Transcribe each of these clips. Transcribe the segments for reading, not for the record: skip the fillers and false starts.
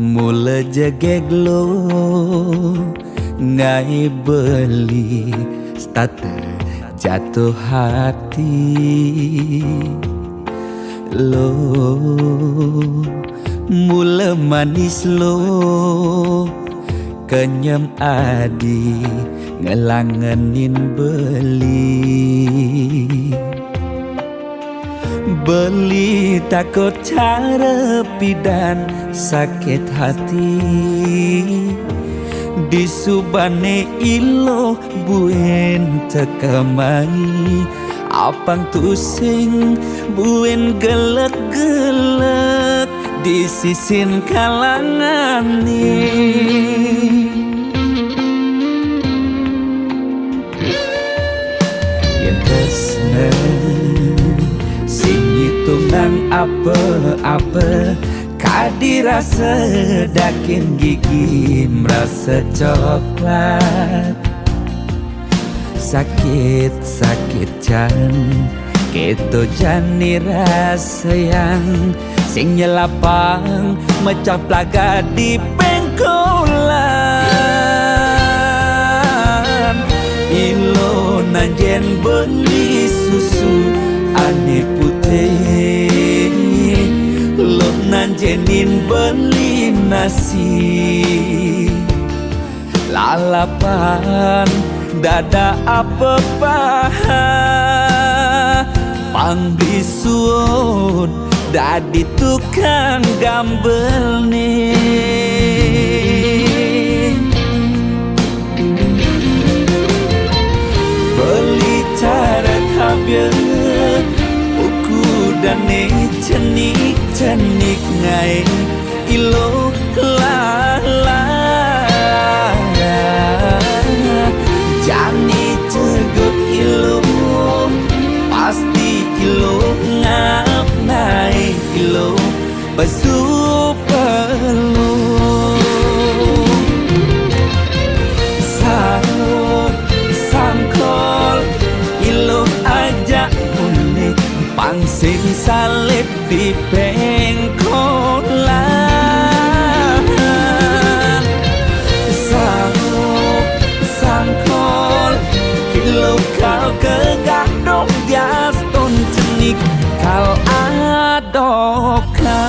Mula jegeglo ngai beli starter jatuh hati lo. Mula manis lo kenyam adi ngelangenin beli takut cara pidan sakit hati di subane ilo buen tekamai apang tusing buen gelek-gelek di sisin kalangan ni. Yang tresna sing hitungan apa-apa kadirasa dakin gigi merasa coklat. Sakit-sakit jan keto jani rasa yang sing nyelapang mecah plaga di pengkolan. Ilo nanjen beli susu ane putih, lo nanjenin beli nasi lalapan dada apa paha pangbisuun dadi tukang gambel nih. Beli cara kabel uku dan cenik ngai ilo lala jani tegut ilo pasti ilo ngap naik ilo besu perlu sangkol ilo ajak unik pangsing salib di pengkolan. Sangkol ilo kau kegadok dias ton cenik kal adokan.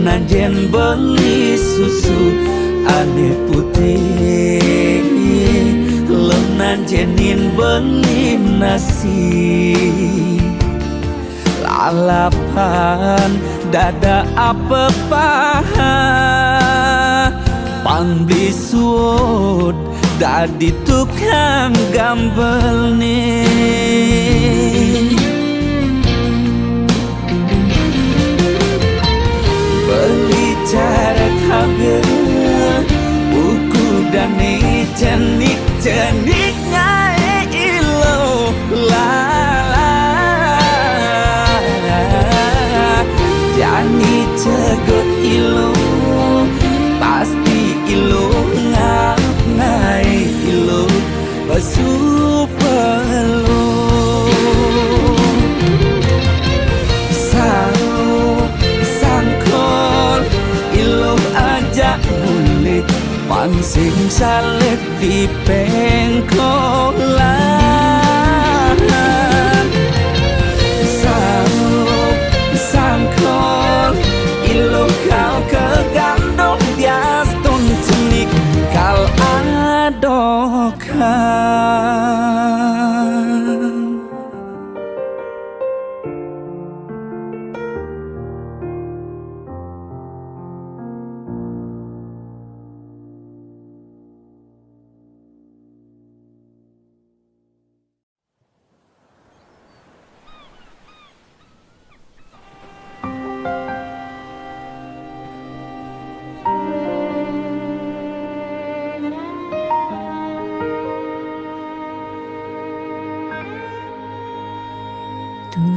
Nanjen beli susu ane putih, lo nanjenin beli nasi lalapan dada apa paha pangbisuun dadi tukang gambel nih. Beli cara kabel buku dan cenik ngai ilo lala jani cegot ilo pasti ilo ngap ngai ilo besu perlu pangsing salib di pengkolan. Sangkol ilo kau kegandong dias ton cenik kal adokan.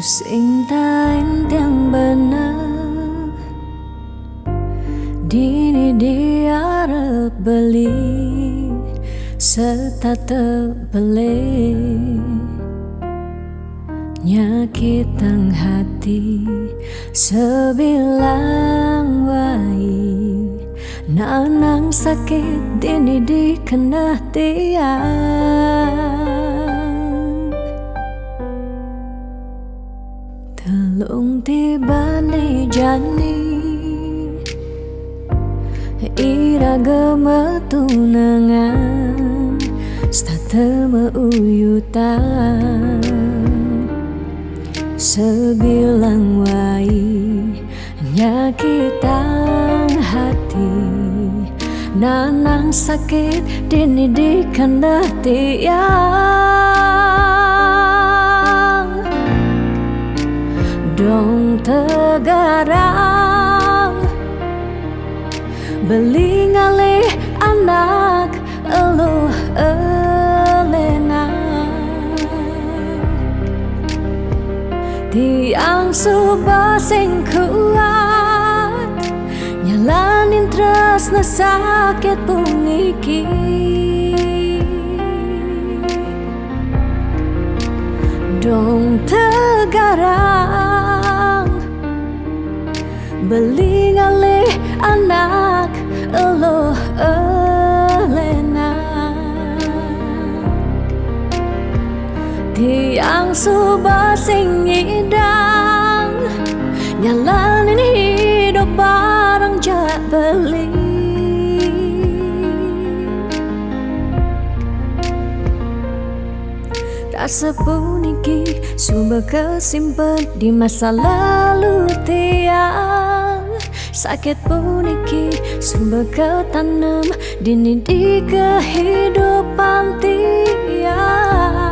sing tak yang bener dini diarep beli serta terbeli nyakitang hati sebilang wai nanang sakit dini dikena tiang telung tiba ni jani ira gemetunangan stata meuyutan sebilang wai nyakitang hati nanang sakit dini dikena tiang dong tegarang beli ngalih anak eluh elena tiang subah sing kuat nyalanin tresna sakit puniki dong tegarang beli ngalih anak eluh elena tiang subah sing idang nyalanin hidup bareng jak beli rasa puniki subah kesimpan di masa lalu tiang sakit puniki subah ketanam dini di kehidupan tiang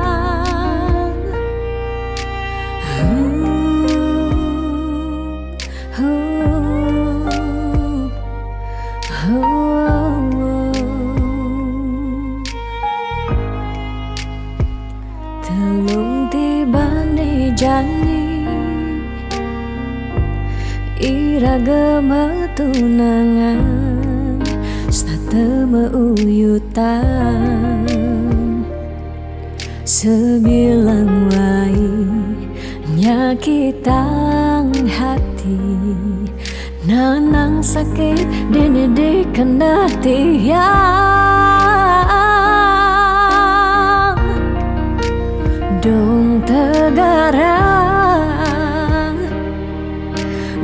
telung tiba ni jani ira gemetunangan stata meuyutan sebilang wai nyakitang hati nanang sakit dini dikena tiang dong tegarang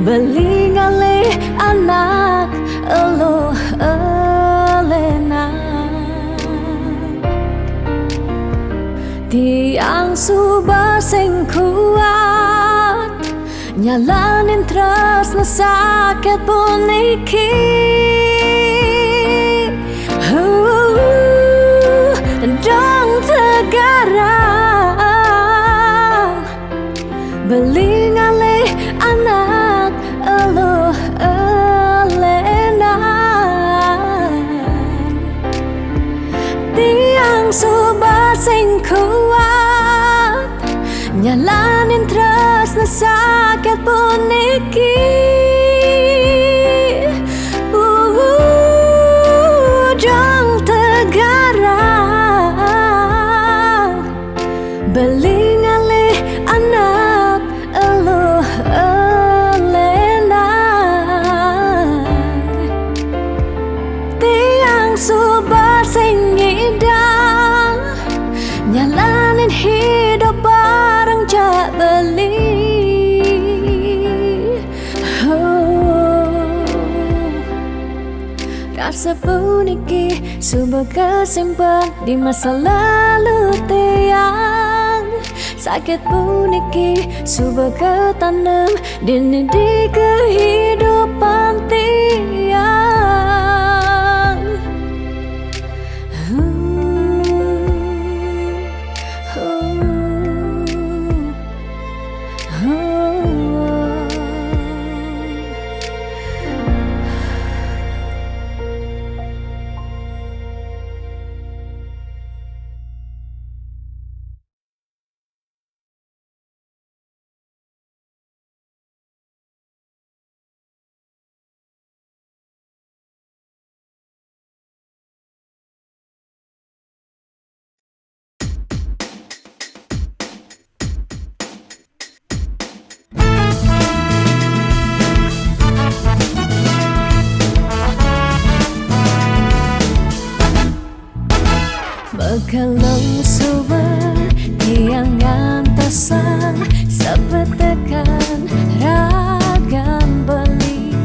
beli ngalih anak eluh elena tiang subah sing kuat nyalanin tresna sakit puniki dong tegarang beli ngalih anak eluh elena tiang subah sing kuat nyalanin tresna sakit puniki dong tegarang beli ngalih anak eluh elena tiang subah sing idang nyalanin hidup bareng jak beli rasa puniki subah kesimpan di masa lalu tiang sakit puniki subah ketanam dini di kehidupan tiang Makelong suba tiang antasan sepetekan ragam beli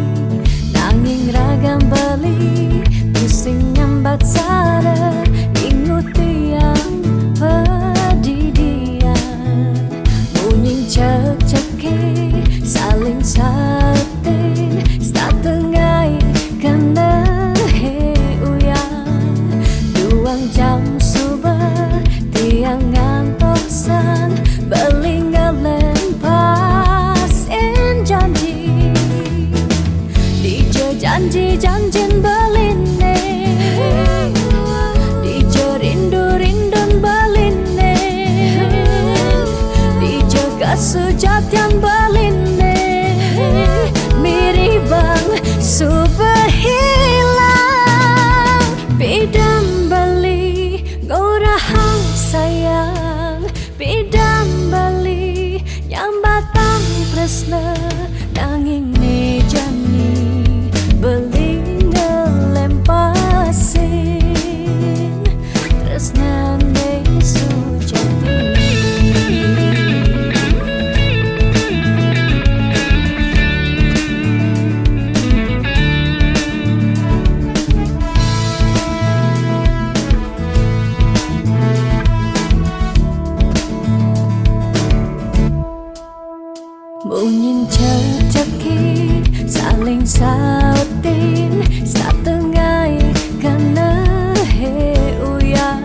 nanging ragam beli pusing nyambat sara ingut tiang pedidian munying cek-ceke saling satin setengai kena he uyang duang jam tiang ngantosan belingalen pasin janji Dijo janji-janjin beline Dijo rindu-rindun beline Dijo kesujatian beline Miribang subah hilang Bidam beli gorahang sayang bidam bali nyambatang tresna nanging mejani beli ngelempasin tresna ne sujati Bunyin cek-ceki saling sautin setengai kena he uyang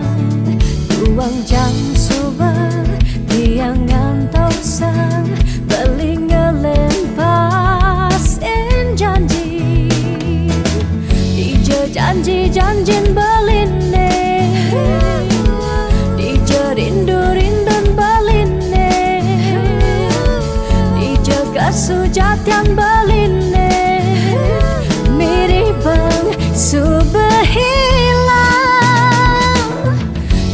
duang jam subah tiang ngantosan belingelen pasin janji Dijo janji-janjin beline Dijo rindu-rindun beline Kesujatian beline miribang subah hilang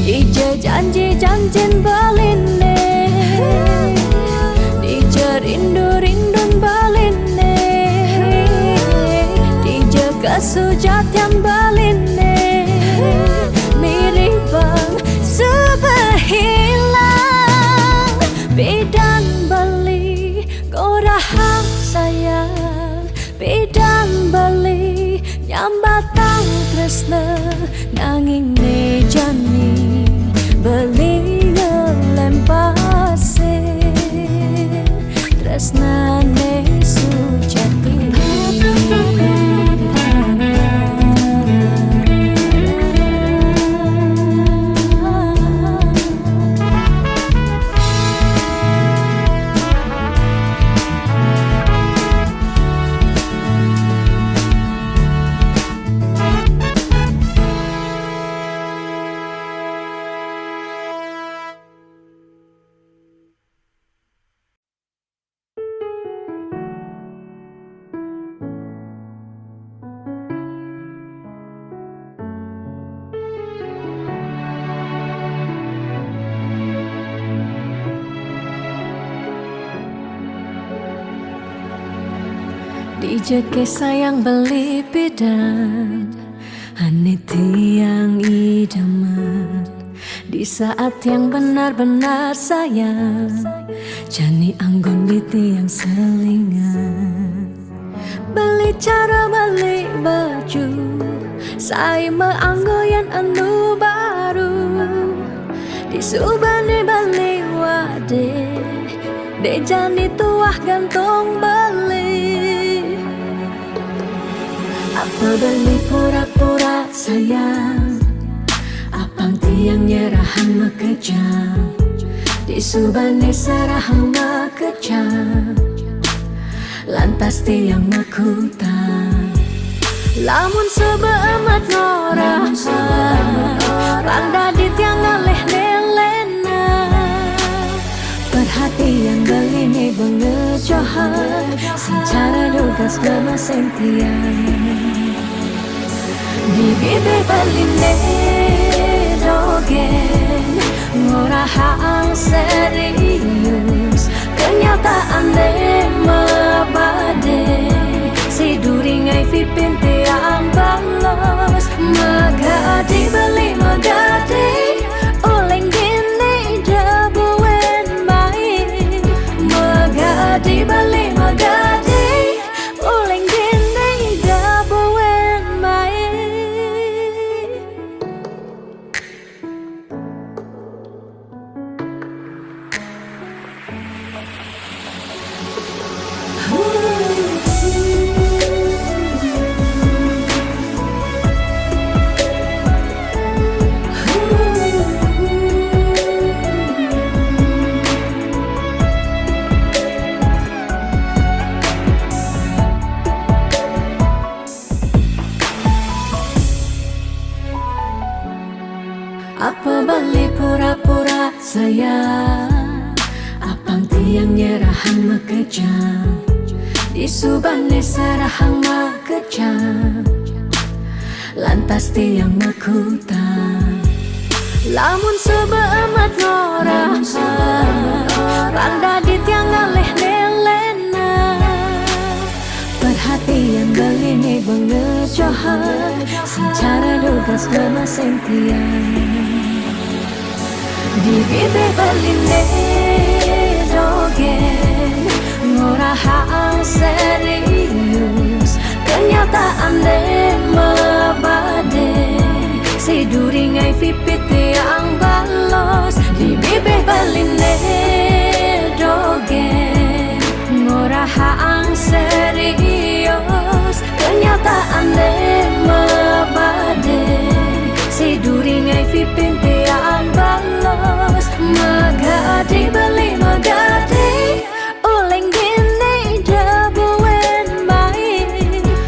Dijo janji-janjin beline Dijo rindu-rindun beline Dijo kesujatian beline miribang subah hilang Bidan beli gorahang sayang bidang beli nyambatang tresna nanging mejani beli ngelempasin tresna ne sujati Dijeke sayang beli bidan Ane tiang idaman Di saat yang benar-benar sayang Jani anggon di tiang selingan Beli cara beli baju Saya meanggoyan anu baru Di subane beli wade De jani tuah gantong beli Apa beli pura-pura sayang Apang tiang nyerahan mekejam Di subane serahang mekejam Lantas tiang makutan Lamun sebeemat ngorah Randa di tiang ngaleh nelena Perhatian beli nih bengejohan Secara dugas gemaseng tiang Di bibi beli dogen Ngorahang serius Kenyataan deh mabade Si duringai pipin tiang balos Magadi beli magadi Apa balik pura-pura sayang, apang tiang nyerahan mekejam, di subane serahang mekejam, lantas tiang mekutan. Lamun sebeemat ngorah, randa di tiang ngaleh nelena, perhatian belini bengejohan, secara dugas memasing tiang. Di bibir beline dogen, ngorahang serius, kenyataan mabade, si duringai pipit yang balos. Di bibir beline dogen, ngorahang serius, kenyataan mabade, si duringai pipit yang balos. Magadi beli magadi, uleng gini jabuin main.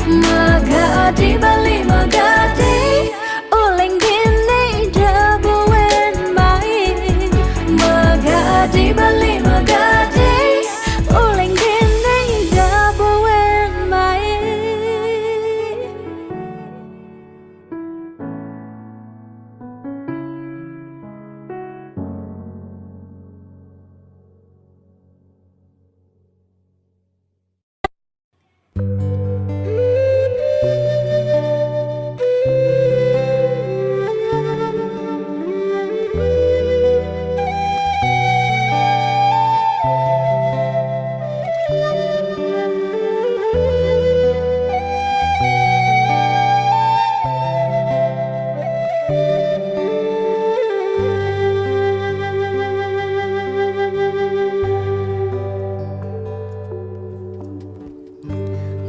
Magadi beli magadi, uleng gini jabuin main. Magadi beli magadi, uleng gini jabuin main.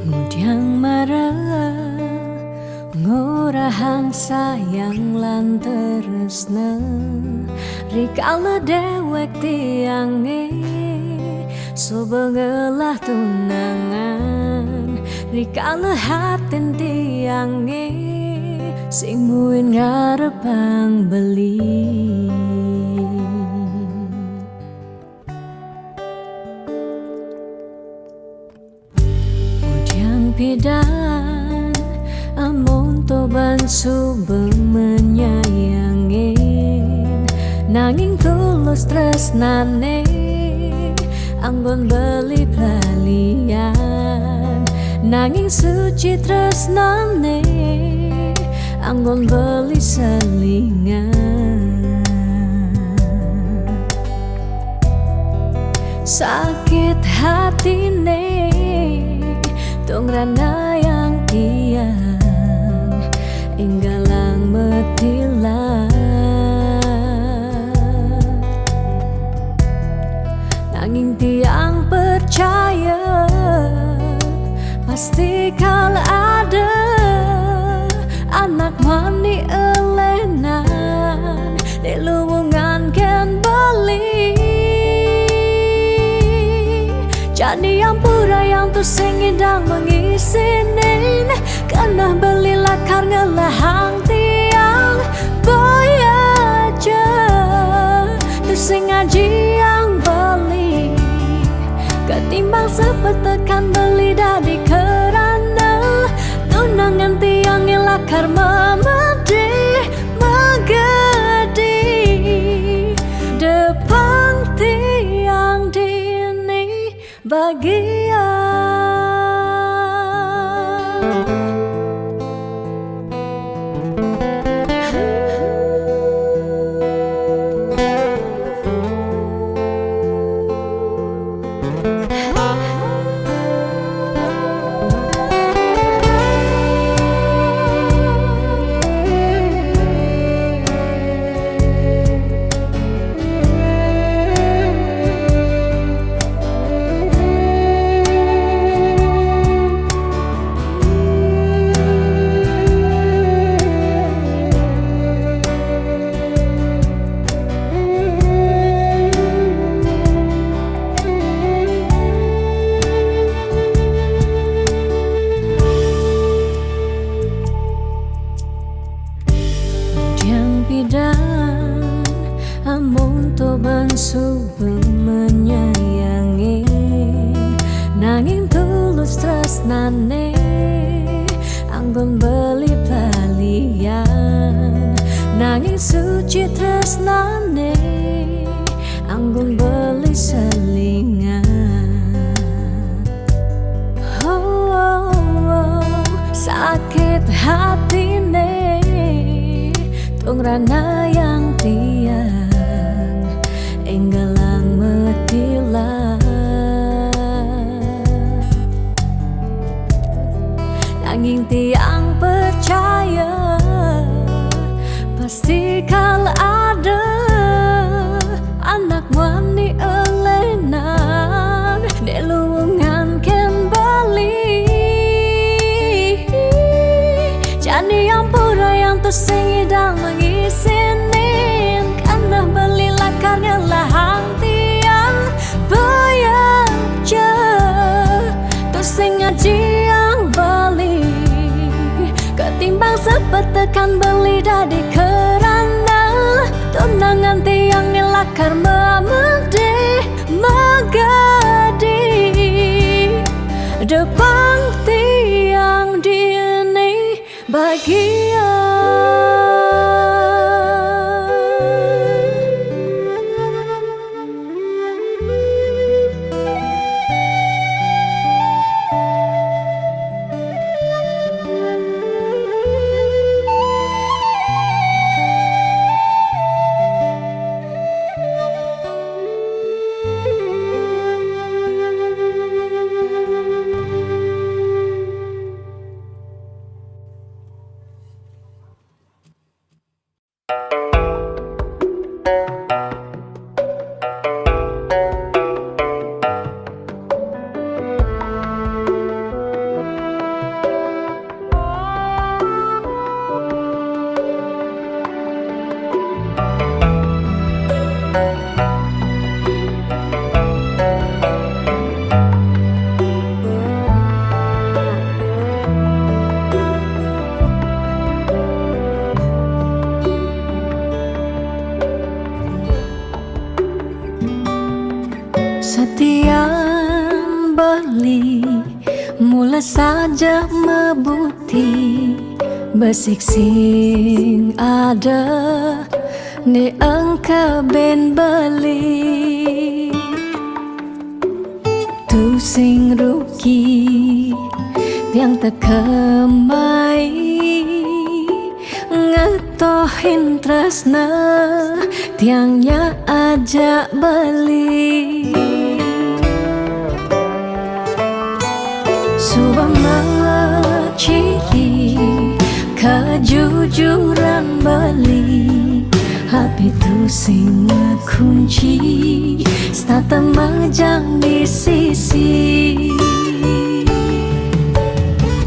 Mudyang marah, ngorahang sayang lan tresna, rikala dewek tiange, sobengelah tunangan, rikala hatin tiange, sing muin ngarepang beli. Pidan amon toban sube menyayangin, nanging tulus tresnane anggon beli pelalian, nanging suci tresnane anggon beli selingan. Sakit hatine tong rana yang tiang inggalang metilan, nanging tiang percaya pasti kal ada anak mani elenan di luwungan ken bali. Jadi yang pura yang tu sing indang mengisinin, karena beli lakar ngelahang tiang boy aja, tu sing ngaji yang beli, ketimbang sepetekan beli dari kerana tunangan tiang yang lakar memedi magadi depan tiang dini bagian. anggun beli balian nanging suci tresnane anggun beli selingan. Sakit hatine tung rana yang tiang enggalang metilah nanging tiang percaya pasti kal ada anak wani elenan de luwungan ken bali jani yang pura yang tersing idang mengisinin karena beli lakarnya lahang tiang bayar je tersing ngaji yang beli ketimbang sepet tekan beli dadi kerana tunangan tiang nilakar memede magadi depan tiang dini bahagia. Setiap beli mula saja mebuti besik sing ada ni engkau ben beli tu sing rugi tiang tekemai ngetohin tresna tiangnya ajak beli subama ciri kejujuran beli hati tu sing kunci stata majang di sisi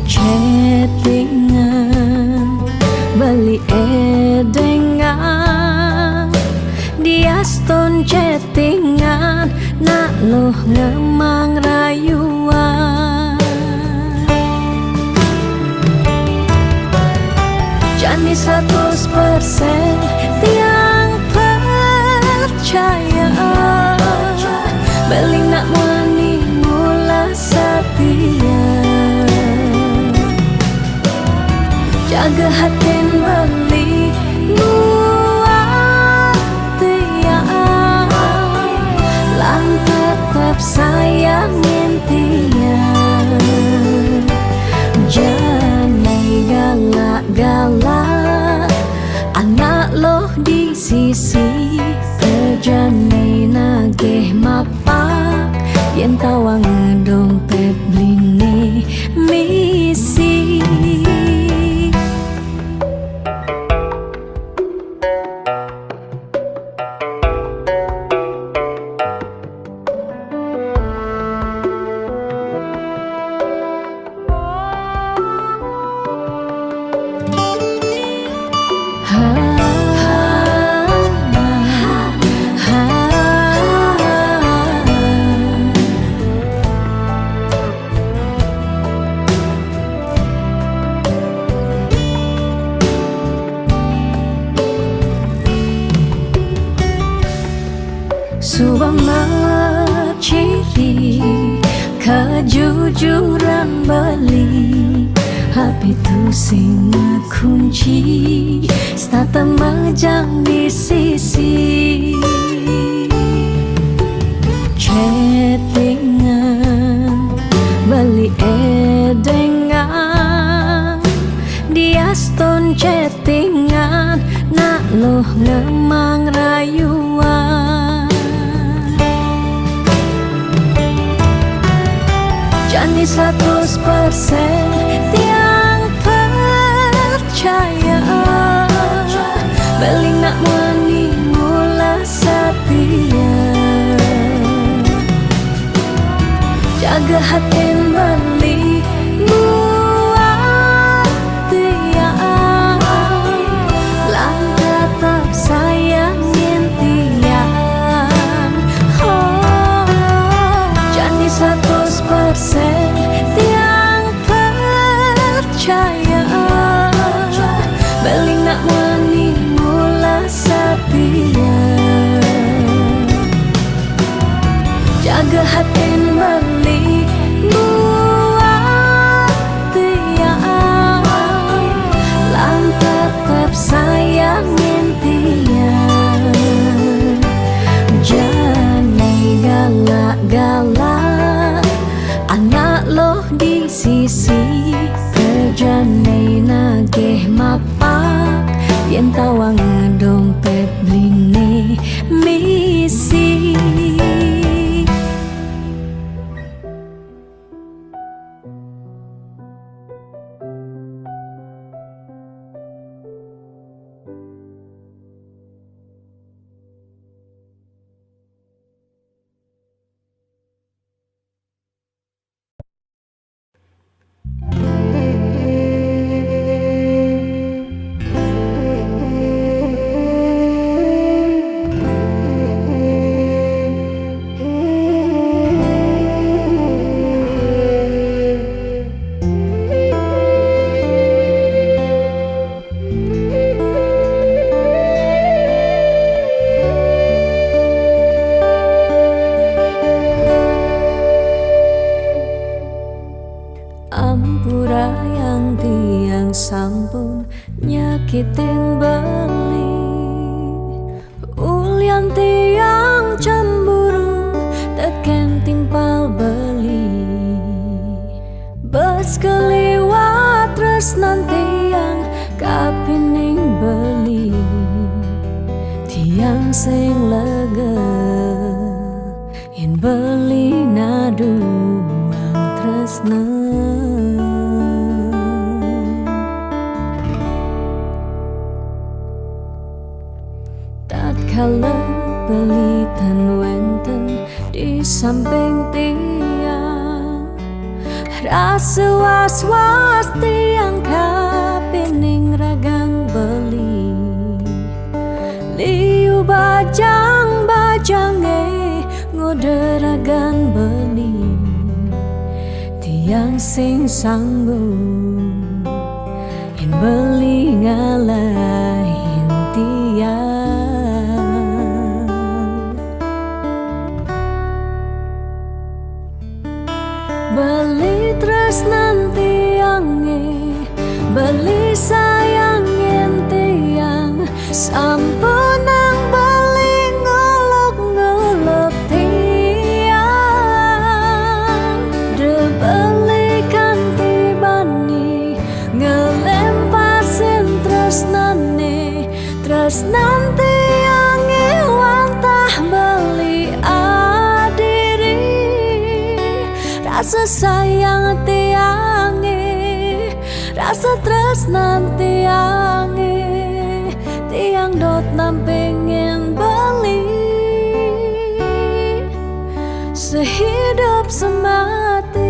chattingan beli edengan dia stone chattingan nak loh ngemang rayuan jani 100% tiang percaya beli nak wani mula setia jaga hatin beli muat tiang lan tetap sayangin tiang jangan galak-galak anak loh di sisi terjani nageh mapak yen tawang dompet bline misi subama ciri kejujuran beli HP tu sing kunci, stata majang di sisi. Chattingan beli edengan, dia stone chattingan, nak loh ngemang rayuan. Janji 100% tiang percaya, beli nak mani mula setia. Jaga hati beli buat dia, lang tetap sayangin tiang. Oh, janji 100% tiang percaya, beli nak mani mula setia. Jaga hati beli buat dia, lang tetap sayangin dia. Jangan galak-galak, anak loh di sisi. Kerjane nagih mapak, yen tawang dompet bline misi. Ampura yang tiang sampun nyakitin beli, ulian tiang cemburu teken timpal beli. Bes keliwat tresnan tiang kapining beli, tiang sing lega yen beli naduang tresna. Tatkala beli tan wenten di samping tiang, rasa was-was tiang kapining ragang beli. Liu bajang-bajange ngoderagan beli, tiang sing sanggup yen beli ngalahin tiang. Beli tresnan tiange, beli sayangin tiang, sampun nang beli ngolok-ngolok tiang. De beli kanti bani ngelempasin tresnane, tresnan tiange wantah beli adiri. Rasa sayang tiange, rasa tresnan tiange, tiang dot nampingin beli sehidup semati.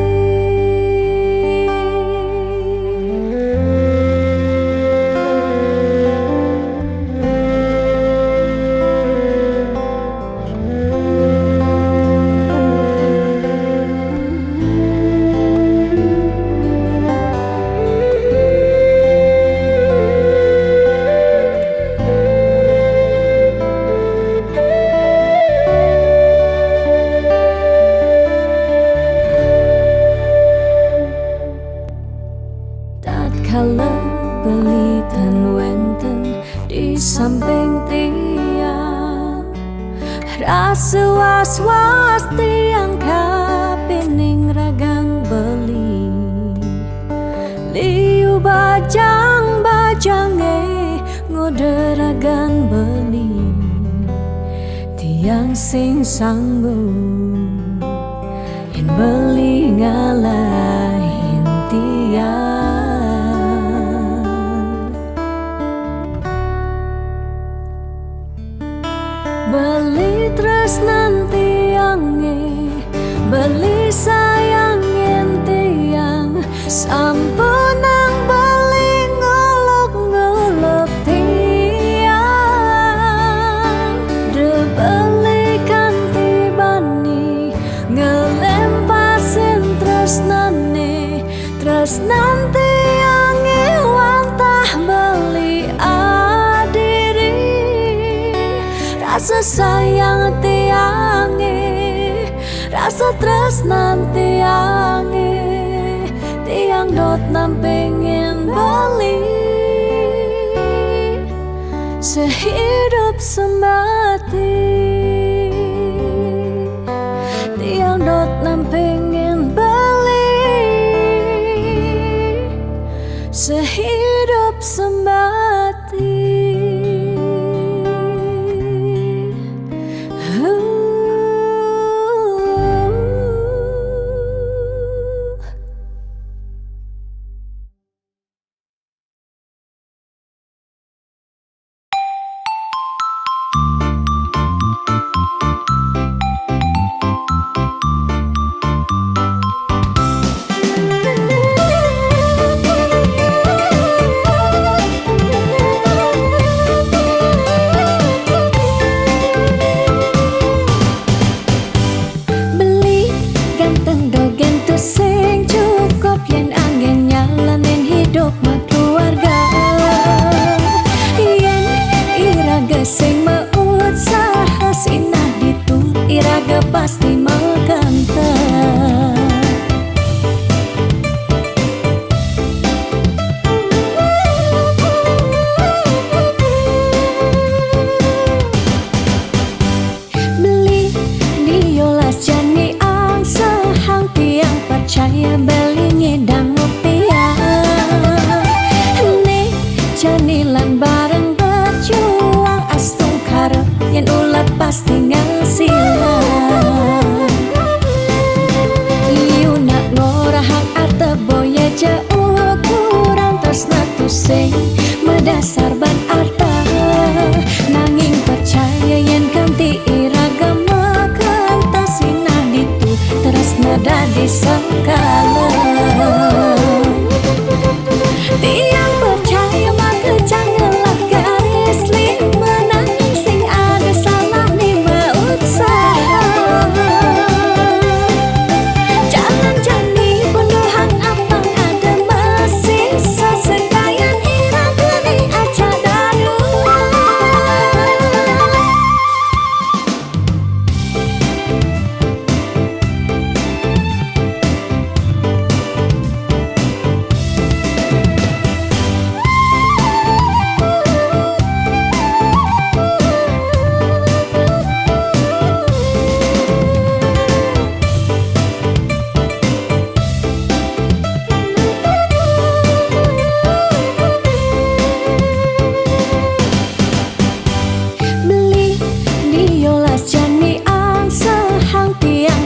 pelitan wenten di samping tiang, rasa was-was tiang kapining ragang beli, liu bajang-bajange nguderagan beli, tiang sing sanggup yen beli ngalahin tiang. Beli tresnan tiange, beli sayangin tiang, sampun nang beli ngolok-ngolok tiang. De beli kanti bani ngelempasin tresnane, tresnan tiange wantah beli adiri, rasa sayang tiange, rasa tresnan tiange, tiang dot nam pengen beli, sehidup semati. Tiang dot nam pengen beli, sehidup semati. Pasti mengkanta. Beli diolas jani ang sehang tiang percaya beli ngedang rupiah. Nih janilan bareng berjuang astung karep yen ulat pasti ngasilah. Sing medasar ban arta nanging percaya yen kanti iragama kantasina ditu tresna dadi sengkala. Tiang percaya maka janganlah garis lima nanging sing ada salah lima usaha. Jangan jani penuhan apa ada masih sesekali.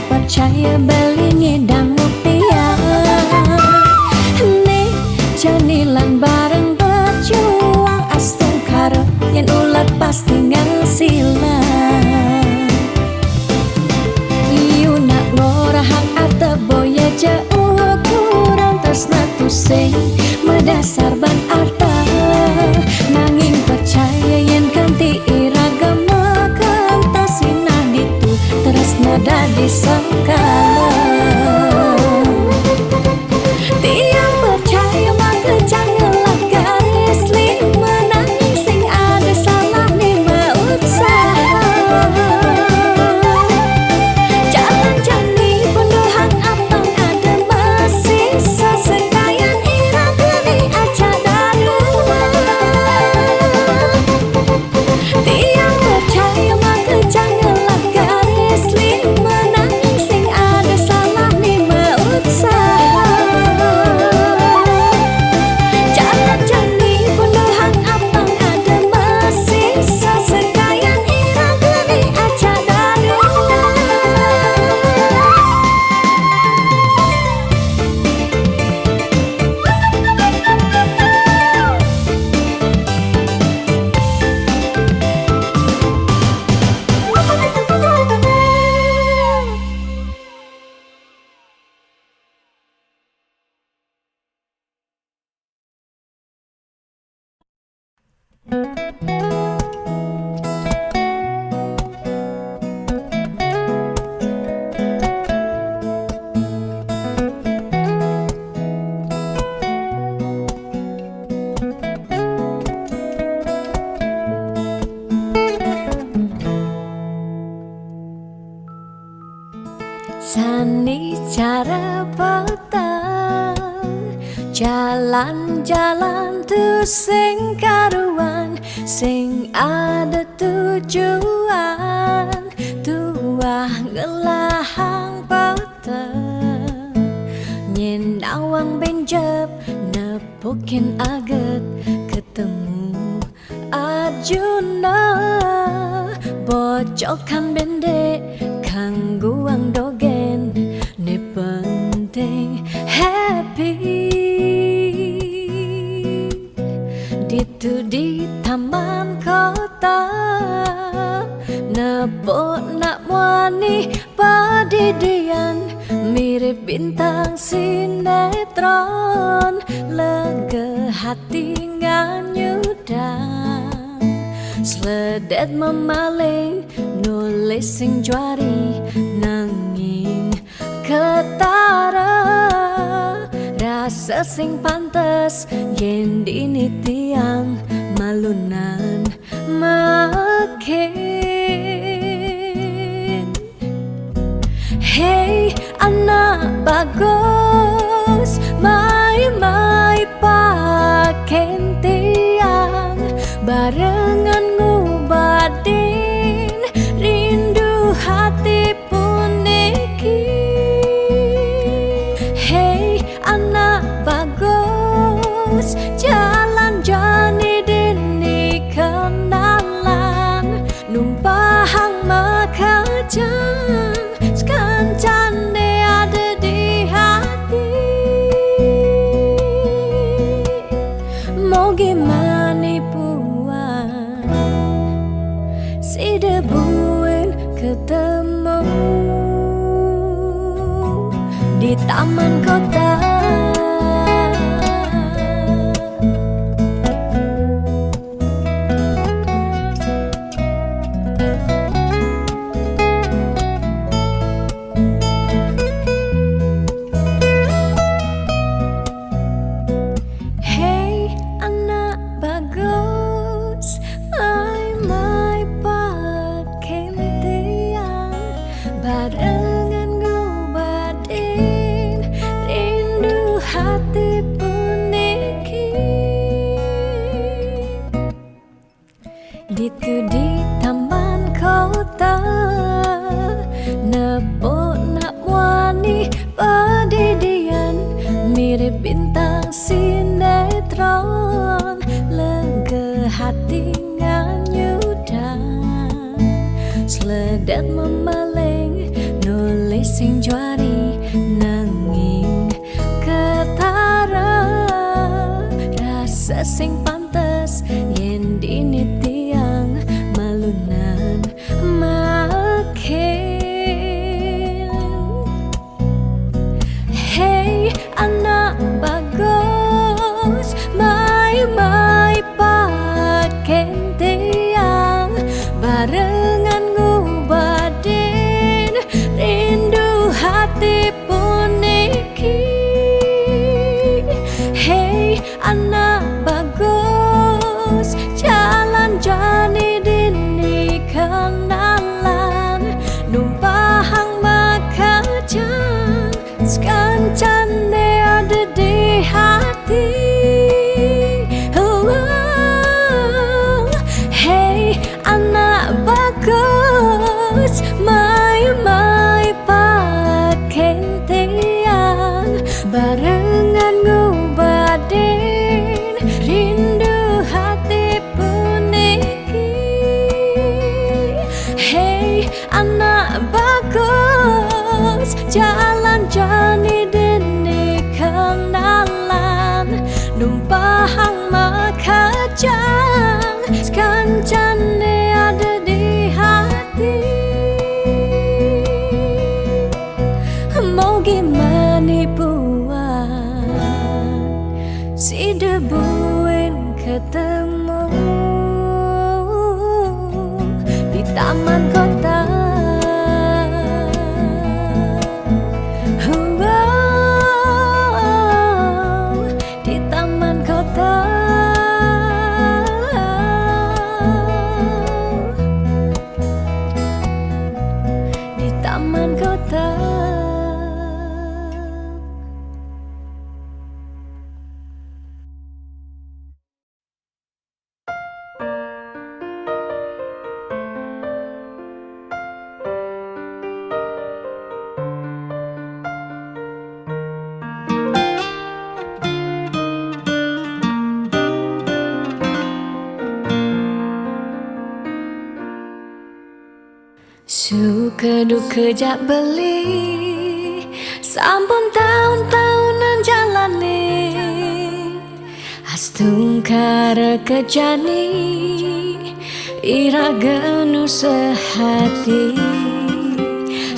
Percaya beli ngedang rupiah. Nih janilan bareng berjuang astung karep yen ulat pasti ngasilah. Iu nak ngorahang arte boya jauh kurang tresna tusing medasar ban arta nanging percaya yen kanti iragama kantasina ditu tresna dadi sengkala. Tiang percaya maka janganlah garis lima nanging sing ada salah lima usaha. Jangan jani penuhan apa ada masih sesekayan iragani aja dadu. Sani cara petang jalan-jalan tu sing karuan, sing ada tujuan, tuah ngelahang petang nyendawang benjep nepukin aget ketemu Arjuna bocokan bendek kangguang dogen ne penting happy ditu di taman kota nepok nak wani padidian mirip bintang sinetron lega hati nganyudan sledet memaling nulis sing juari nanging ketara rasa sing pantes yen dini tiang malunan makin. Hey anak bagus mai paken tiang barengan ngubadin rindu hati puniki. Hey anak bagus jalan jani dini kenalan numpahang makajang sekancan de ada di hati. Mau gimana puan si debuin ketemu di taman kota. Hey anak bagus mai paken tiang barengan ngubadin rindu hati puniki. Ditu di taman kota nepok nak wani padidian mirip bintang sinetron lega hati nganyudan sledet memaling nulis sing juari nanging ketara rasa sing pantes yen dini tiang malunan makin. Hey anak bagus mai paken tiang barengan ngubadin rindu hati puniki. Hey anak bagus Duka-duka jak beli sampun tahun-tahunan jalani astungkara kejani iraganu sehati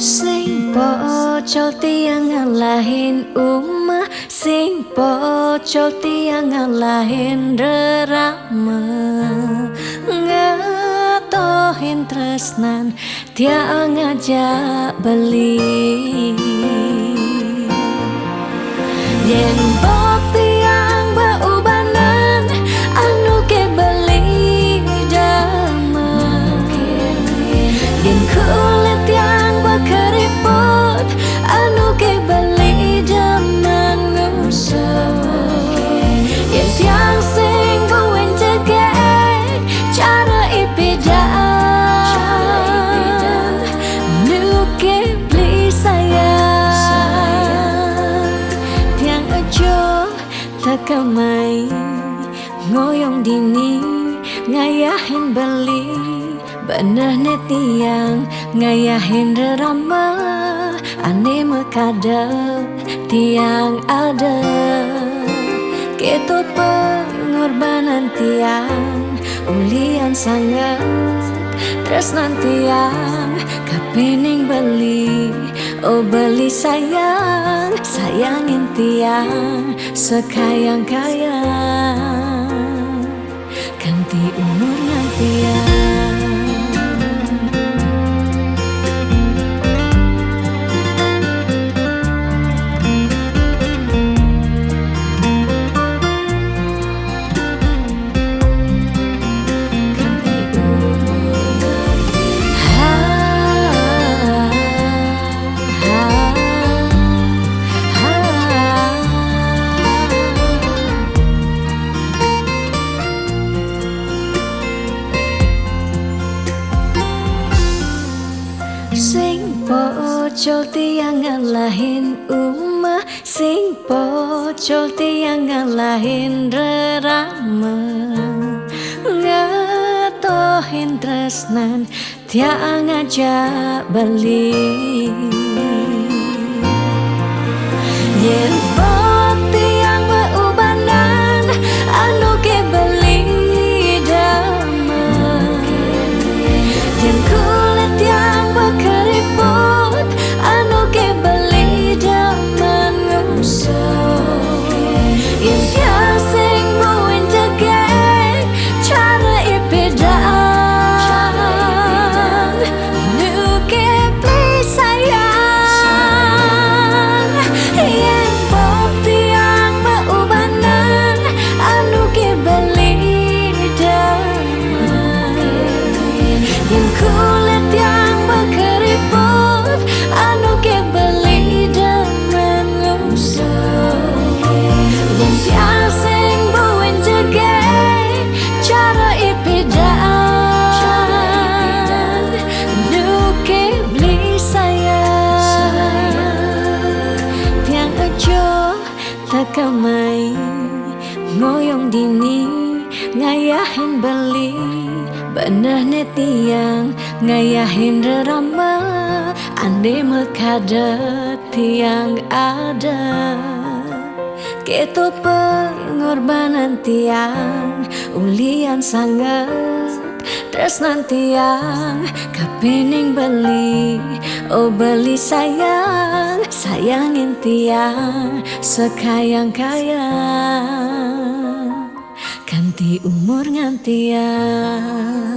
sing pocol tiang ngalahin umah sing pocol tiang ngalahin rerama ngatohin tresnan tiang ngajak beli yen bok tiang beubanan anu ke beli damai yen kulit tiang berkeriput anu ke beli damai ngusah yen tiang sing gowen cegek cara ipidan nu ke beli sayang tiang aja takamai ngoyong dini ngayahin beli benah netiang ngayahin rerama ane mekadep tiang ada keto pengorbanan tiang ulian sangat tresnan tiang kapening beli oh beli sayang sayangin tiang sekayang-kayang ganti umurnya tiang sing pocol tiang ngalahin umah sing pocol tiang ngalahin rerama ngatohin tresnan tiang ngajak beli yen bok tiang beubanan anu ke beli damai yen kulit tiang berkeriput anu ke beli damai ngusah yen tiang sing buin jegek cara ipidan nu ke beli sayang yen bok tiang beubanan anu ke beli damai yen kulit tiang berkeriput anu ke beli damai ngusah yen tiang sing buin jegek cara ipidan nu ke beli sayang tiang aja takamai ngoyong dini ngayahin beli benah netiang ngayahin rerama ande mekadep tiang ada keto pengorbanan tiang ulian sangat tresnan tiang kapening beli oh beli sayang sayangin tiang sekayang-kayang ganti umur ngantiang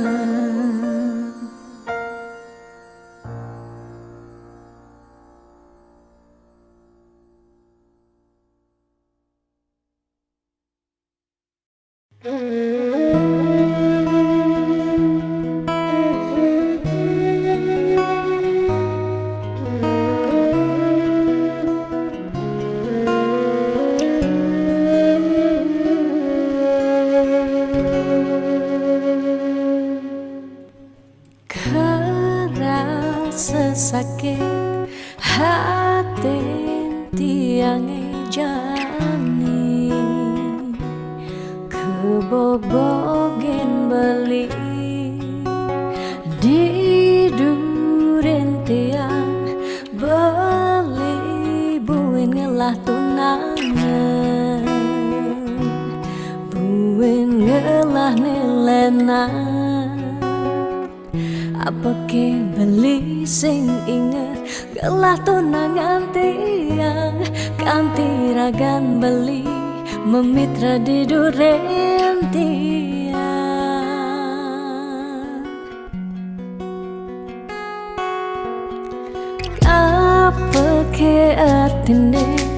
sakit hati tiang jani kebobogen beli di duren gelah tunangan Buin gelah nilena Apa ke beli sing inget gelah tunangan tiang Kanti ragan beli memitra di duren tiang Apa ke artine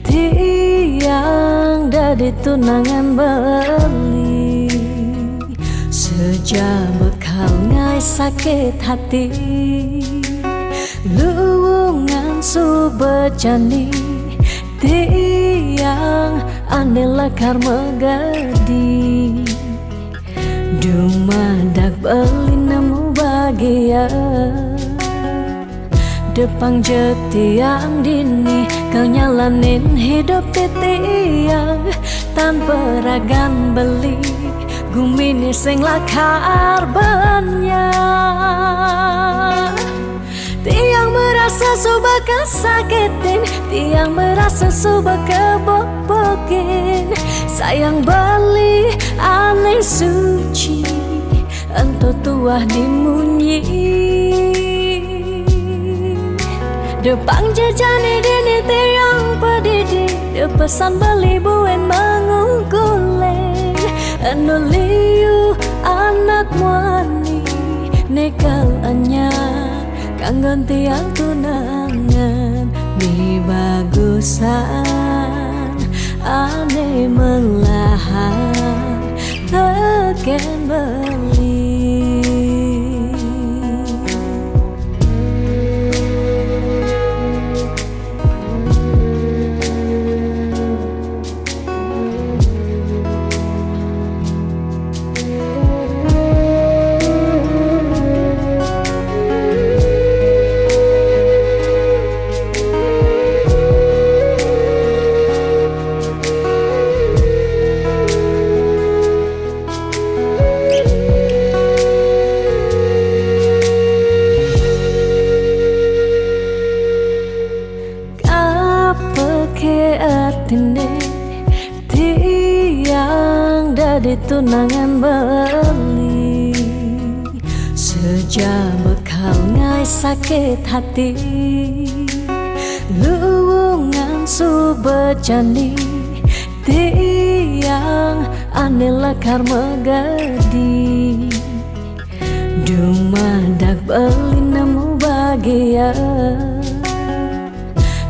tiang dari tunangan beli Sejak bekal ngai sakit hati Luwungan subejani tiang anela karma gadi Dumadak beli nemu bahagia Depang jetiang dini kau nyalanin hidup tiang Tanpa ragan beli gumini sing lakar banyak Tiang merasa subah kesakitin Tiang merasa subah kebobokin Sayang beli aneh suci Ento tuah dimunyi Depang jejani dini tiang pedidi Depesan beli buen mengungkuleng Anu liu anak muani Nekal anyar Kanggon tiang tunangan Di bagusan Ane melahan Teken beli Tiang dari tunangan beli Sejak bekal ngai sakit hati Luwungan subejani tiang anela karma gadi Dumadak beli nemu bahagia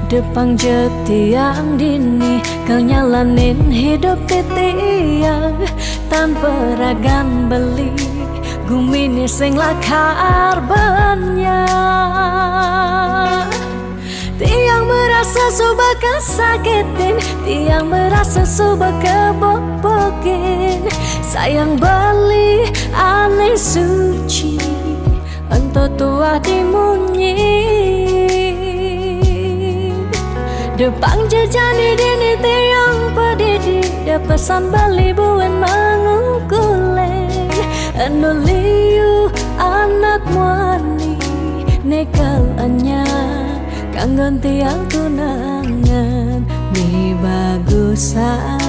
Depang jetiang dini kau nyalanin hidup tiang Tanpa ragan beli gumini sing lakar banyak Tiang merasa subah kesakitin Tiang merasa subah kebobokin Sayang beli aneh suci Ento tuah dimunyi Depang jejani dini tiang pedidi Depesan beli buen mengungkuleng Anu liu anak muani Nekal anyar Kanggon tiang tunangan Di bagusan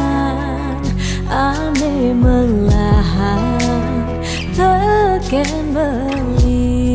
Ane melahan Teken beli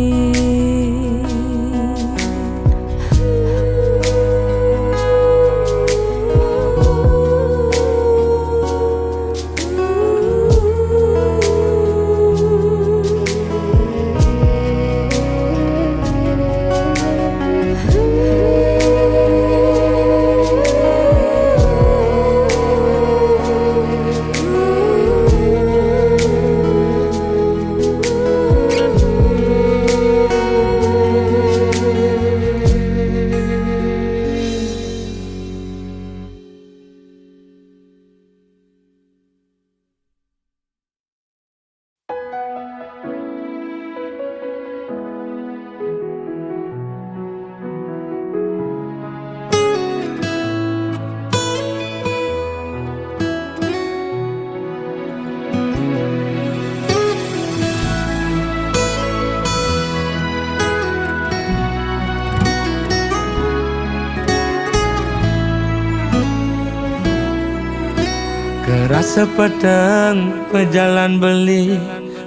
Sepeteng pejalan beli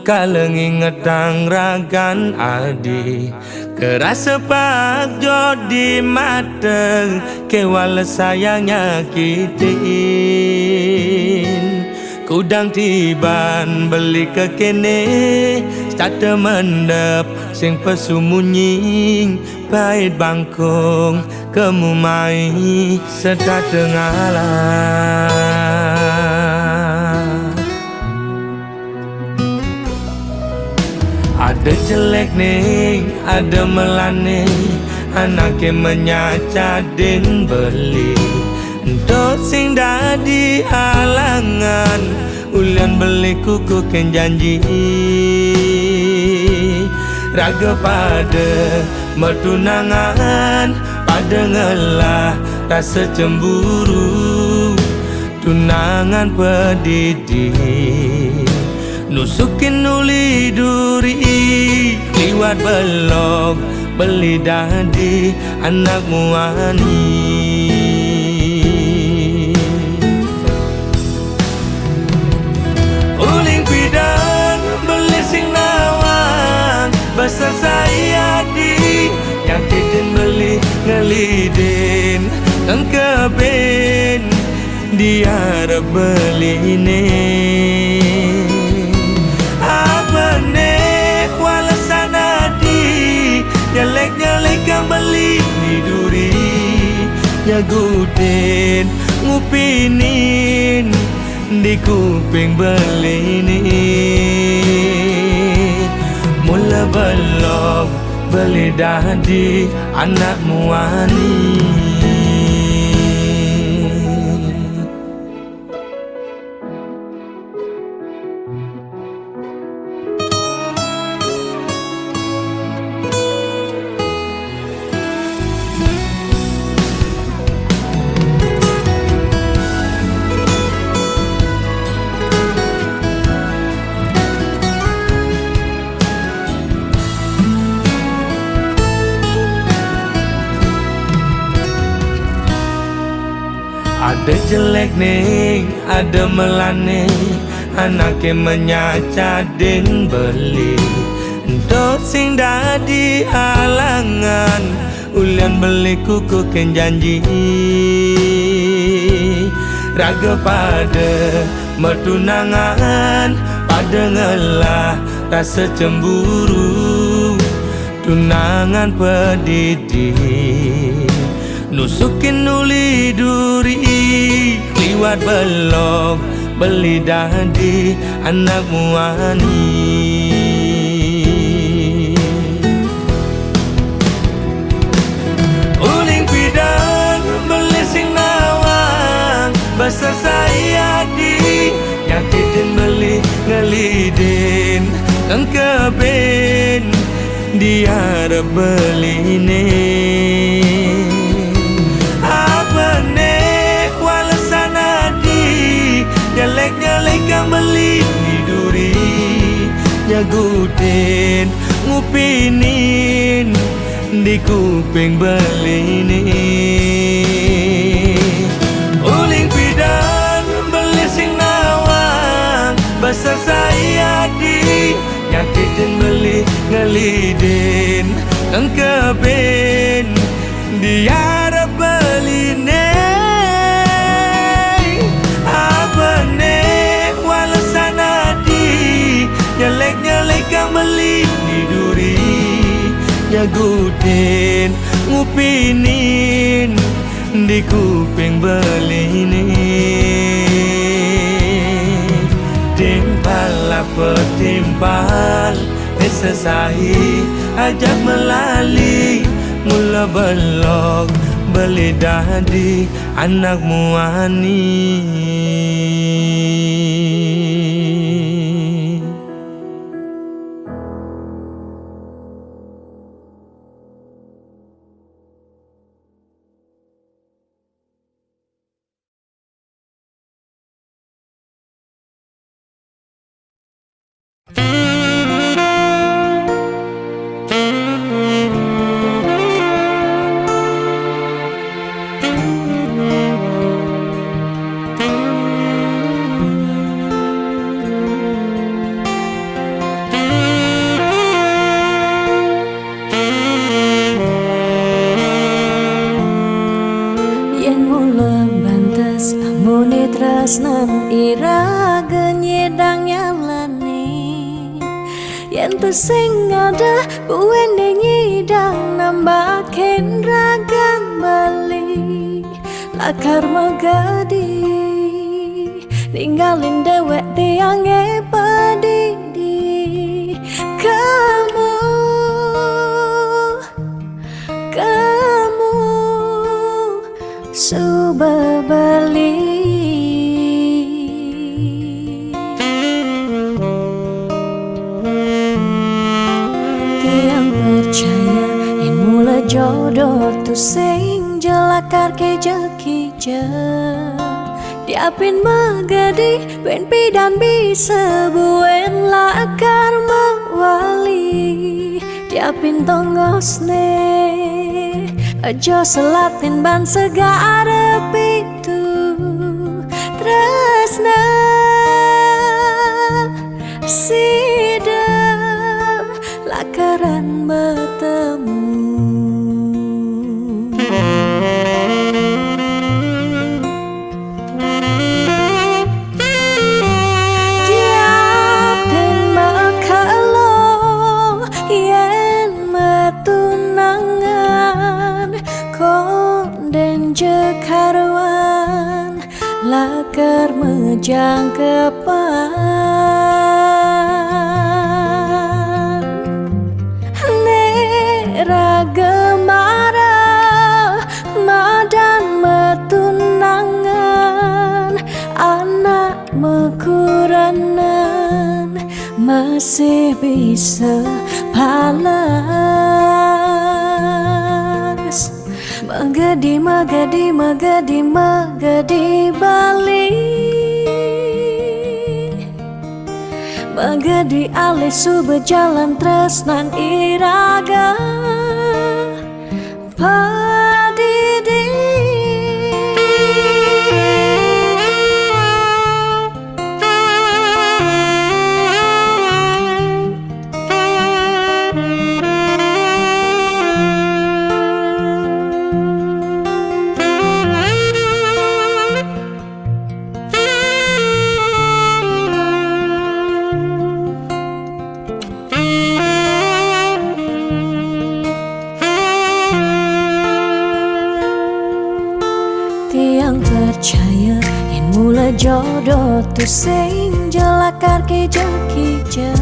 Kalengi ngetang ragan adi Keras sepak jodi mateng Kewala sayangnya kitin Kudang tiban beli ke kene Starte mendep sing pesumunying Pahit bangkong kemumai Sedar tengalah Ada jelek nih, ada melane Anaknya menyacadin beli Untuk sing dadi halangan Ulian beli kuku ken janji Raga pada mertunangan Pada ngelah rasa cemburu Tunangan pedidi Nusukin uli duri Liwat belok Beli dadi anak muani Uling pidang beli sing nawang Besar saya di Yang kitin beli ngelidin Dan kebin Dia beli ini Nyelek-nyelek yang beli di duri Nyagudin ngupinin Di kuping beli ini Mula belok beli dadi anak muani Ada jelek nih, ada melane Anaknya menyacadin beli Untuk sing dadi halangan Ulian beli kuku ken janji Raga pada mertunangan Pada ngelah rasa cemburu Tunangan pedidi Nusukin uli duri Liwat belok Beli dadi anak muani Uling pidang beli sing nawang Besar saya di Yang kitin beli ngelidin Dan kebin Dia beli ini Nyelek-nyelek yang beli di duri Nyagudin ngupinin Di kuping beli ini Uling pidang beli sing nawang Besar saya di Nyakitin beli ngelidin Dan kebin Dia beli ini Nyelek-nyelek yang beli di duri Nyagudin ngupinin Di kuping beli ini Timpal apa timpal Esesai ajak melali Mula belok beli dadi anak muani tu sing ada buwene nyidang nambahin ragam bali lakar magadi ninggalin dewek tiange padidi kamu suba bali tiang percaya in mula jodoh tu sing jelakar ke jekija diapin magadi ben pidan bisa buen lakar mawali diapin tongosne aja selatin ban segara pitu tresna sida lakaran bertemu diapin makalo yen metunangan konden jekarwan lakar mejang kepan nera gemara madan metunangan anak mekuranan masih bisa palas magadi magadi magadi magadi bali magadi alih suba jalan tresnan iraga padidi tiang percaya in mula jodoh tu sing jelakar ke jekija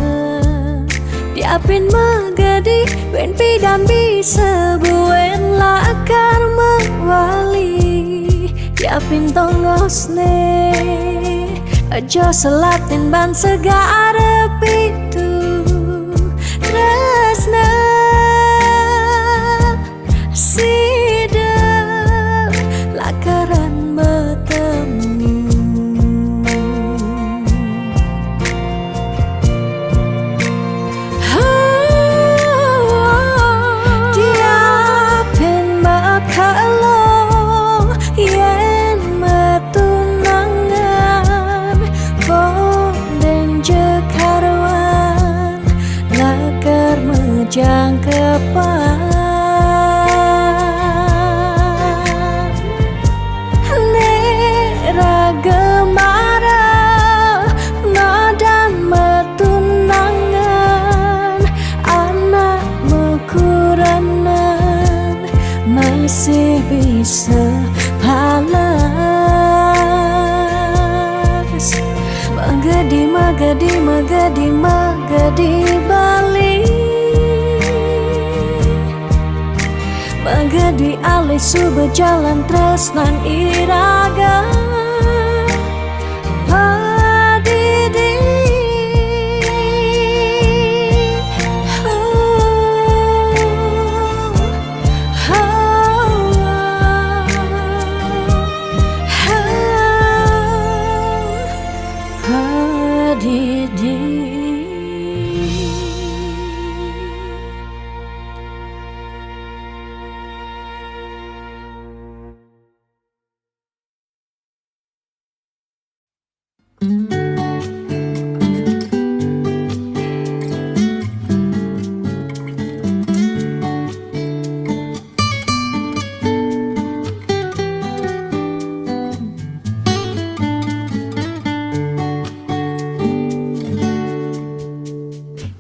diapin magadi ben pidan bisa buen lakar mawali diapin tongosne aja selatin ban segara pitu tresna sida lakaran bertemu diapin makalo yen metunangan konden jekarwan lakar mejang kepan gemara madan metunangan anak mekuranan masih bisa palas magadi magadi magadi magadi bali magadi alih suba jalan tresnan iraga padidi padidi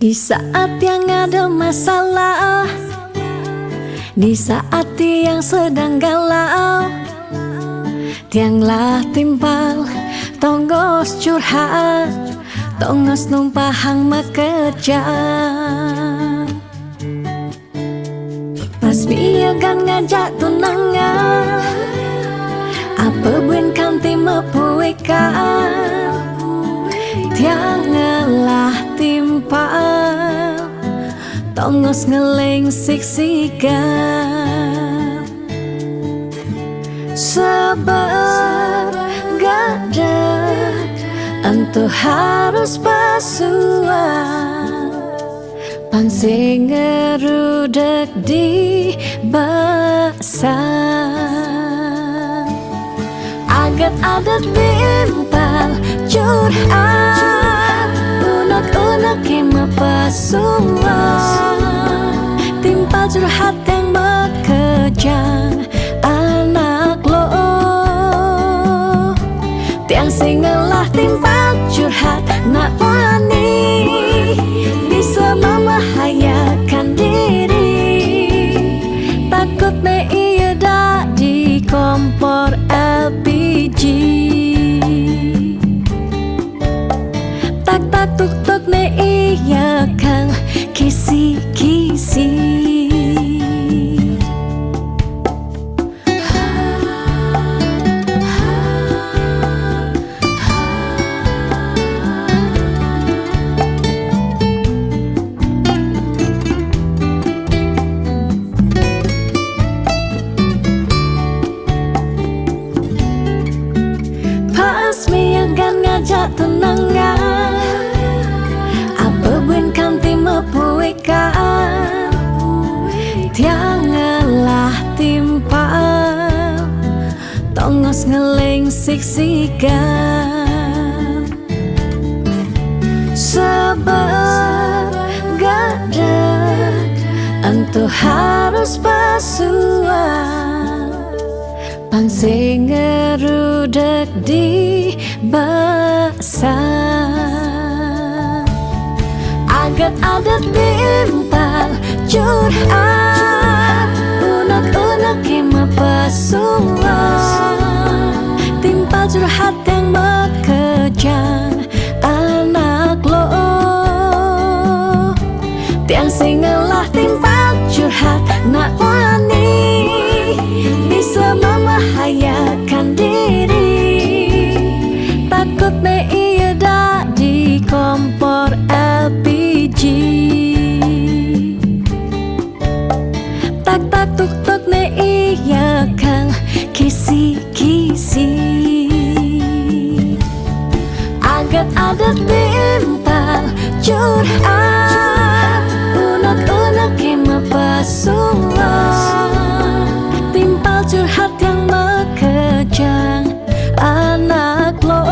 Di saat yang ada masalah, di saat yang sedang galau, tianglah timpal, tonggos curhat, tonggos numpahang makejang. Pas biagan ngajak tunangan, apa buen kanti mepuikan, tiangalah timpal, tongos ngeleng siksikan. Sabar gadat, entu harus pasuan, pansing ngerudek di basah. Agat-agat timpal curhat, unek-unek kema pasuan, timpal curhat yang makejang anak lo. Tiang singelah timpal curhat nak wani, bisa membahayakan diri. Takut ne iya dak di kompor LPG. Tak tuk tuk ne iya kang kisi-kisi. Ngajak tunangan, apa buen kanti mepuikan, tiangalah timpal, tongos ngeleng siksikan. Sabar gadat, entu harus pasuan, pansing ngerudek di basah. Agat-agat timpal curhat, unek-unek kema pasuan, timpal curhat yang makejang anak lo. Tiang singelah timpal curhat nak wani, bisa membahayakan diri. Takut ne iya dak di kompor LPG. Tak tuk tuk ne iya kang kisi-kisi. Agat-agat timpal curhat, unek-unek kema pasuan, timpal curhat yang makejang anak lo.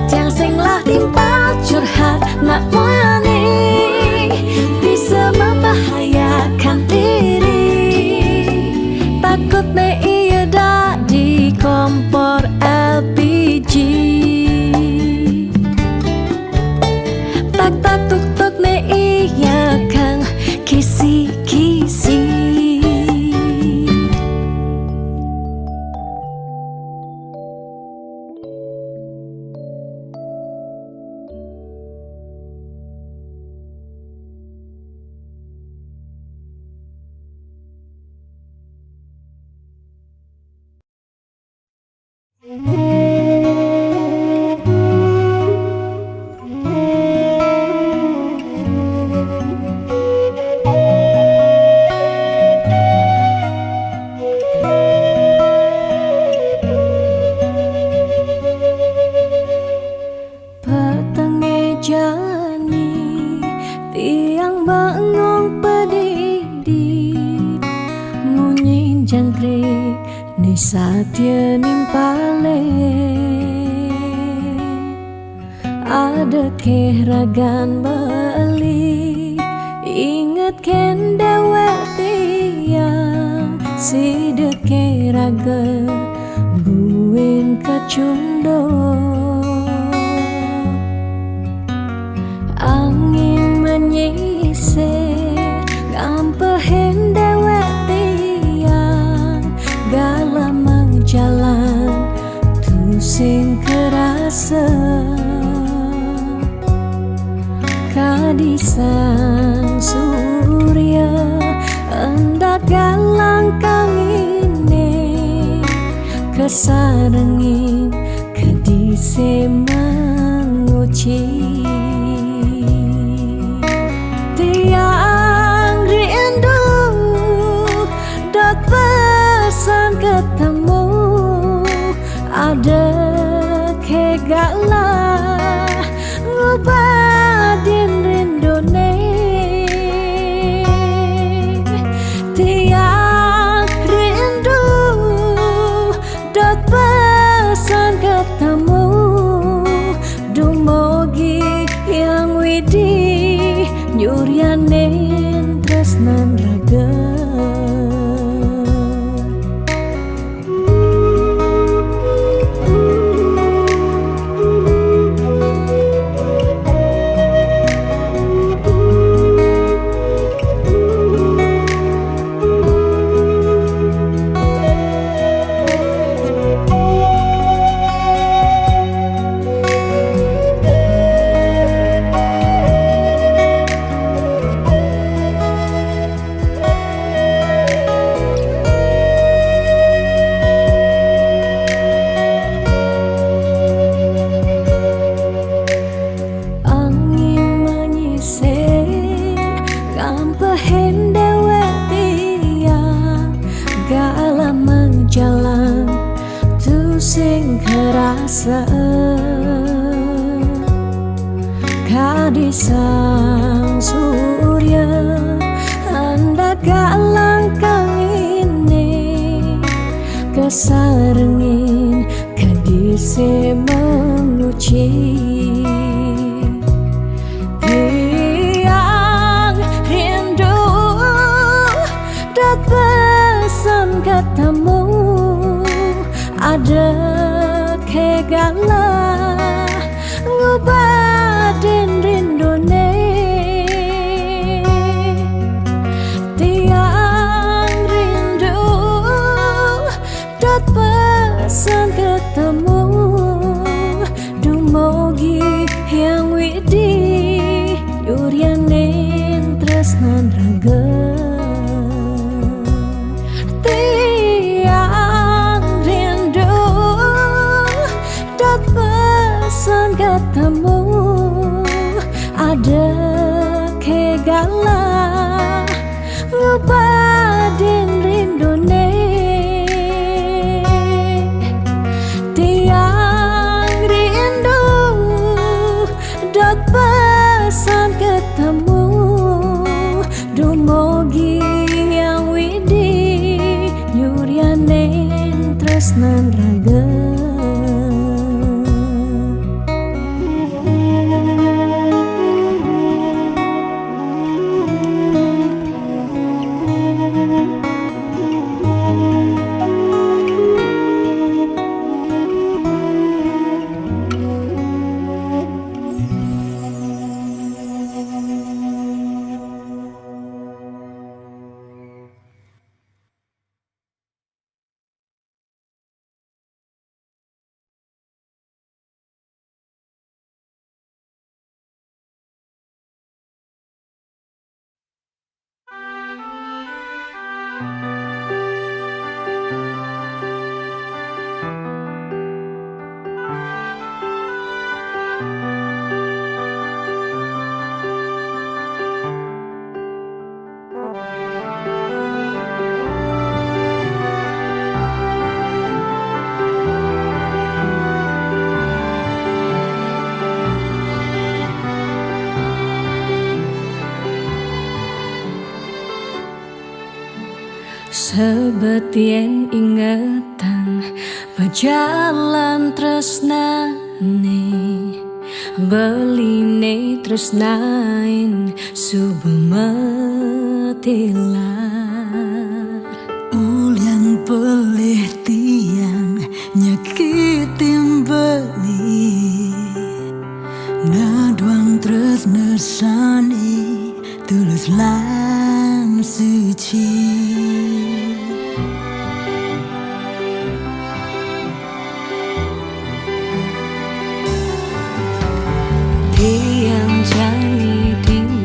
Tiang singlah timpal curhat nak wani, bisa membahayakan diri. Takut ne iya dak di kompor LPG. Tak tuk tuk ne iya kang kisi-kisi. Petenge jani, tiang bangong pedidi, munyin jangkrik ni satya nimpale. Ada kehragan bali, inget ken dewek tiang, si deke raga buin kacundo. di sang surya hendak galang kang ini kesarengin kedise menguci tiang rindu dot pesan ketemu ada kegaklah ngobadin rindone tiang rindu dot pesan ketemu dumogi yang widi nyuryanin tresnan raga jalan tu sing kerasa kadisang surya hendak galang kang ini kesarengin kadise menguci tiang rindu dat pesan ketemu ada kegaklah ngobadin rindone tiang rindu dot pesan ketemu dumogi yang widi yuryanin tresnan raga pesan ketemu ada kegaklah ngobadin rindone tiang rindu dot pesan ketemu dumogi yang widi nyuryanin tresnan raga sebetien ingatan berjalan tresnane beline tresnain subemetilar ulian pelih tiang nyakitin beli naduang tresnesani tulus lan suci tiang jangi ding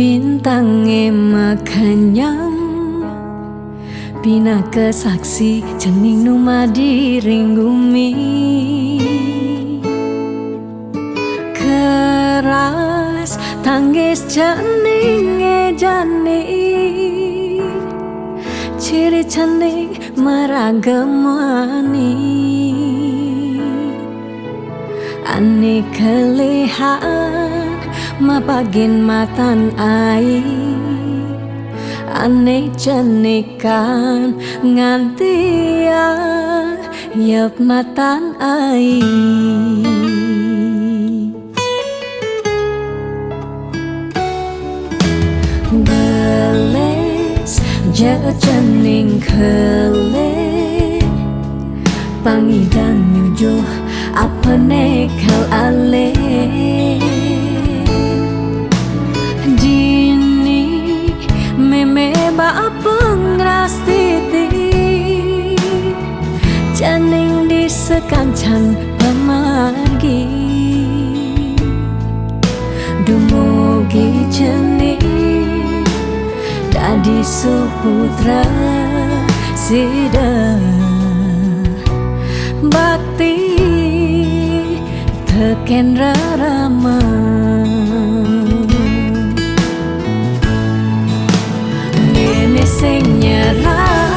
bintangnya makanyam bina kesaksi cening numa diring bumi keras tanggis cening jani ciri cening meragamani ane kelihan mapagin matan ai ane cenikan ngantia yap matan ai beles ja cening kele pangidan nyujo apa nekal ale dini meme ba pengrastiti janing disekancan pemargi dumugi cening dadi suputra sida bakti teken rarama nene sing nyerah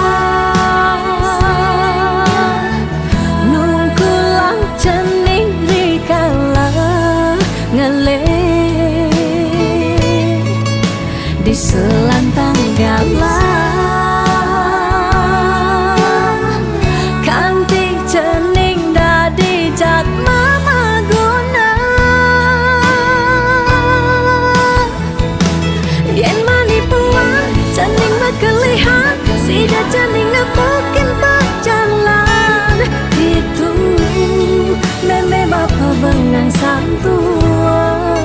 nungkulang cening rikala ngele di selantang galah Sida cening nepokin berjalan itu meme bapa bengang santua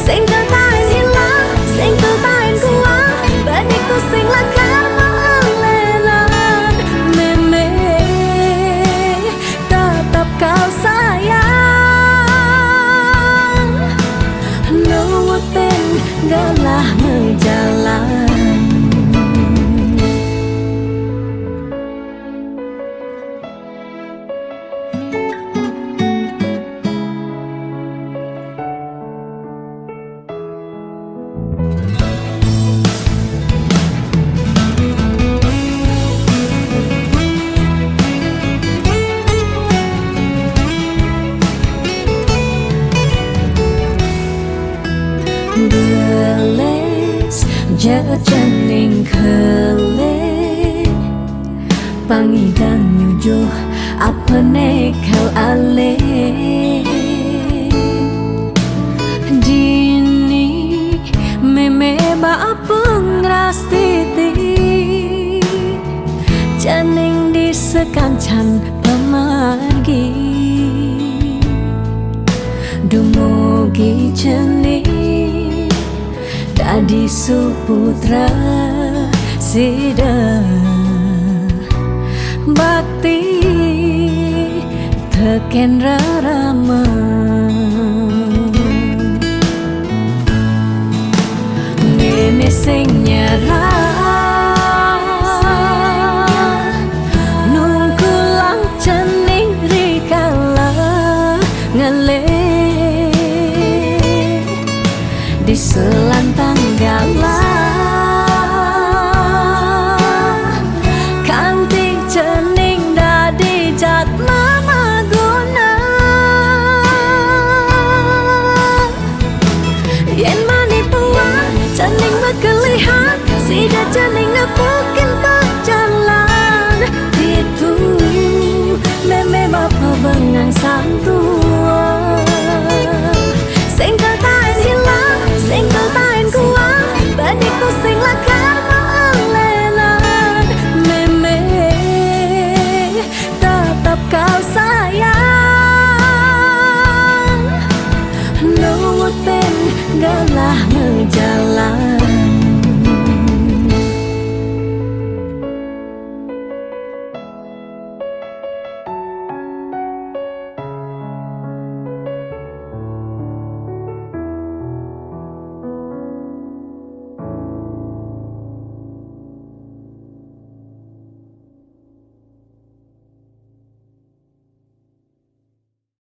sing tertain hilang sing tertain kuat baniku sing lakar melelan meme tetap kau sayang nuwutin galah menjalan. Beles ja cening kele pangidan nyujuh apa nekal ale dini meme ba pengrastiti janing disekancan pemargi dumugi cening dadi suputra sida bakti teken rarama nene sing nyerah nungkulang cening rikala ngele di selantang galah kanting cening dadi jat mama guna yen mani puan cening berkelihan sida cening nepokin berjalan itu meme bapa bengang santua sing tertain hilang sing tertain kuat baniku sing lakar melelan meme tetap kau sayang nuwutin galah menjalan.